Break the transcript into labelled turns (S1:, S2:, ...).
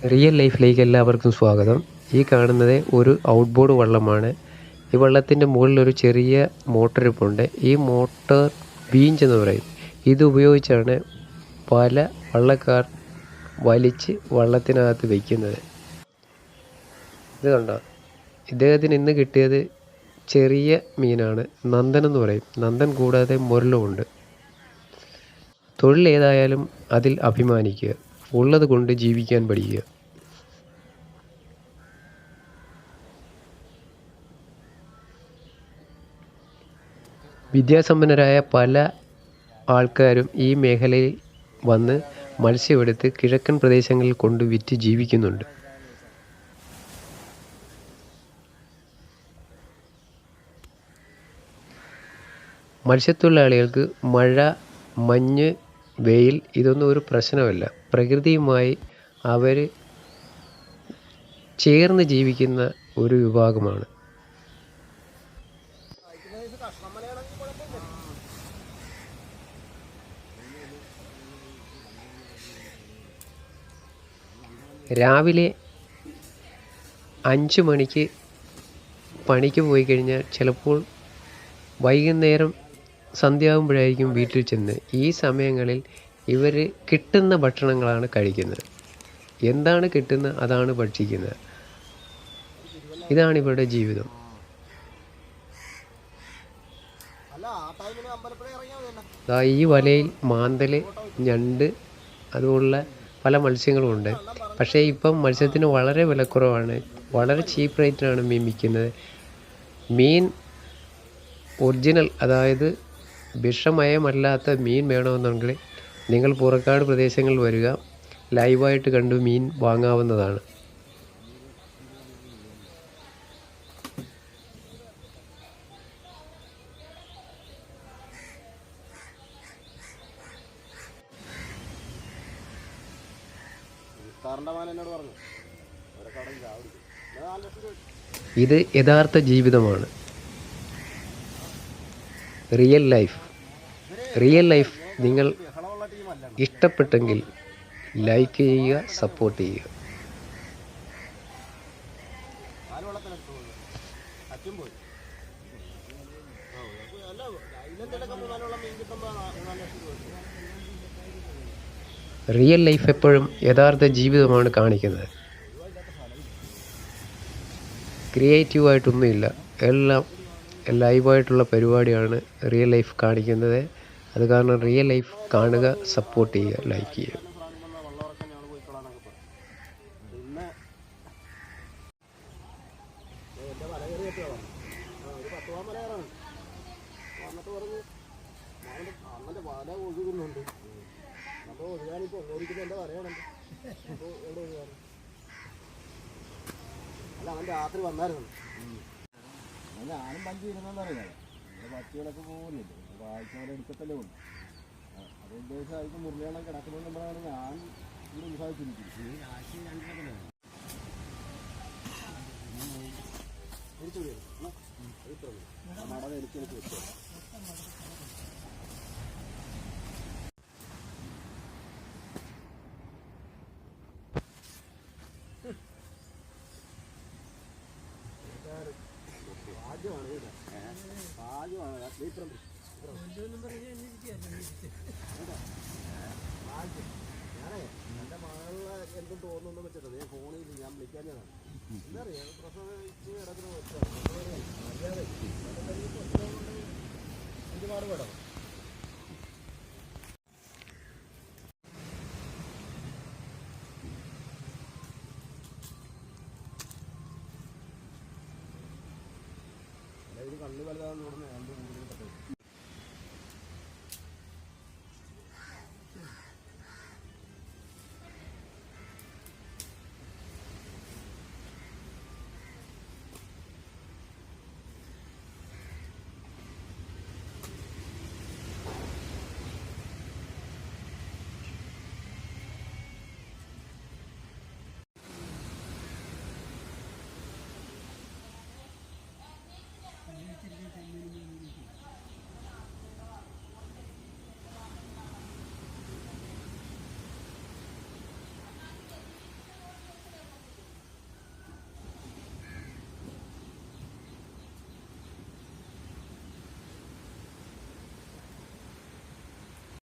S1: Real ലൈഫിലേക്ക് എല്ലാവർക്കും സ്വാഗതം. ഈ കാണുന്നത് ഒരു ഔട്ട്ബോർഡ് വള്ളമാണ്. ഈ വള്ളത്തിൻ്റെ മുകളിൽ ഒരു ചെറിയ മോട്ടർ ഇരിപ്പുണ്ട്. ഈ മോട്ടർ ബീഞ്ച് എന്ന് പറയും. ഇത് ഉപയോഗിച്ചാണ് പല വള്ളക്കാർ വലിച്ച് വള്ളത്തിനകത്ത് വയ്ക്കുന്നത്. ഇത് കണ്ടോ, ഇദ്ദേഹത്തിന് ഇന്ന് കിട്ടിയത് ചെറിയ മീനാണ്. നന്ദൻ എന്ന് പറയും. നന്ദൻ കൂടാതെ മുരളുമുണ്ട്. തൊഴിൽ ഏതായാലും അതിൽ അഭിമാനിക്കുക, ഉള്ളത് കൊണ്ട് ജീവിക്കാൻ പഠിക്കുക. വിദ്യാസമ്പന്നരായ പല ആൾക്കാരും ഈ മേഖലയിൽ വന്ന് മത്സ്യമെടുത്ത് കിഴക്കൻ പ്രദേശങ്ങളിൽ കൊണ്ട് വിറ്റ് ജീവിക്കുന്നുണ്ട്. മത്സ്യത്തൊഴിലാളികൾക്ക് മഴ, മഞ്ഞ്, വെയിൽ ഇതൊന്നും ഒരു പ്രശ്നമല്ല. പ്രകൃതിയുമായി അവർ ചേർന്ന് ജീവിക്കുന്ന ഒരു വിഭാഗമാണ്. രാവിലെ 5 മണിക്ക് പണിക്ക് പോയി കഴിഞ്ഞാൽ ചിലപ്പോൾ വൈകുന്നേരം സന്ധ്യയാകുമ്പോഴായിരിക്കും വീട്ടിൽ ചെന്ന്. ഈ സമയങ്ങളിൽ ഇവർ കിട്ടുന്ന ഭക്ഷണങ്ങളാണ് കഴിക്കുന്നത്. എന്താണ് കിട്ടുന്നത് അതാണ് ഭക്ഷിക്കുന്നത്. ഇതാണ് ഇവരുടെ ജീവിതം. ഈ വലയിൽ മാന്തൽ, ഞണ്ട്, അതുപോലുള്ള പല മത്സ്യങ്ങളുമുണ്ട്. പക്ഷേ ഇപ്പം മത്സ്യത്തിന് വളരെ വിലക്കുറവാണ്. വളരെ ചീപ്പ് റേറ്റിനാണ് മീൻ വിൽക്കുന്നത്. മീൻ ഒറിജിനൽ, അതായത് വിഷമയമല്ലാത്ത മീൻ വേണമെന്നുണ്ടെങ്കിൽ നിങ്ങൾ പുറക്കാട് പ്രദേശങ്ങളിൽ വരിക, ലൈവായിട്ട് കണ്ട് മീൻ വാങ്ങാവുന്നതാണ്. ഇത് യഥാർത്ഥ ജീവിതമാണ്. റിയൽ ലൈഫ് നിങ്ങൾ ഇഷ്ടപ്പെട്ടെങ്കിൽ ലൈക്ക് ചെയ്യുക, സപ്പോർട്ട് ചെയ്യുക. റിയൽ ലൈഫ് എപ്പോഴും യഥാർത്ഥ ജീവിതമാണ് കാണിക്കുന്നത്. ക്രിയേറ്റീവായിട്ടൊന്നുമില്ല, എല്ലാം ലൈവായിട്ടുള്ള പരിപാടിയാണ് റിയൽ ലൈഫ് കാണിക്കുന്നത്. അത് കാരണം റിയൽ ലൈഫ് കാണുക, സപ്പോർട്ട് ചെയ്യുക, ലൈക്ക് ചെയ്യുക.
S2: അല്ല, അവൻ രാത്രി വന്നായിരുന്നു. ഞാനും പഞ്ച് ഇരുന്നറിയാം. പക്ഷികളൊക്കെ പോകുന്നില്ല, വായിച്ച പോലെ എടുക്കത്തല്ലേ ഉണ്ട്. അത് ഉദ്ദേശമായിരിക്കും മുറികളെ കിടക്കുന്നത് നമ്മളാണ് ഞാൻ ഇവിടെ ഉത്സാഹിച്ചിരിക്കുന്നത്. നടന്ന് എടുത്ത് വെച്ചോ. ഞാനേ എൻ്റെ മകളെ എന്തും തോന്നുന്നു വെച്ചിട്ട് നീ ഫോണിൽ ഞാൻ വിളിക്കാഞ്ഞതാണ്. എന്താ അറിയാം, പ്രസവിച്ച് കിടക്കുന്ന ഒരുപാട് വേണം. ഇത് കണ്ണു വലുതാന്ന് പറഞ്ഞ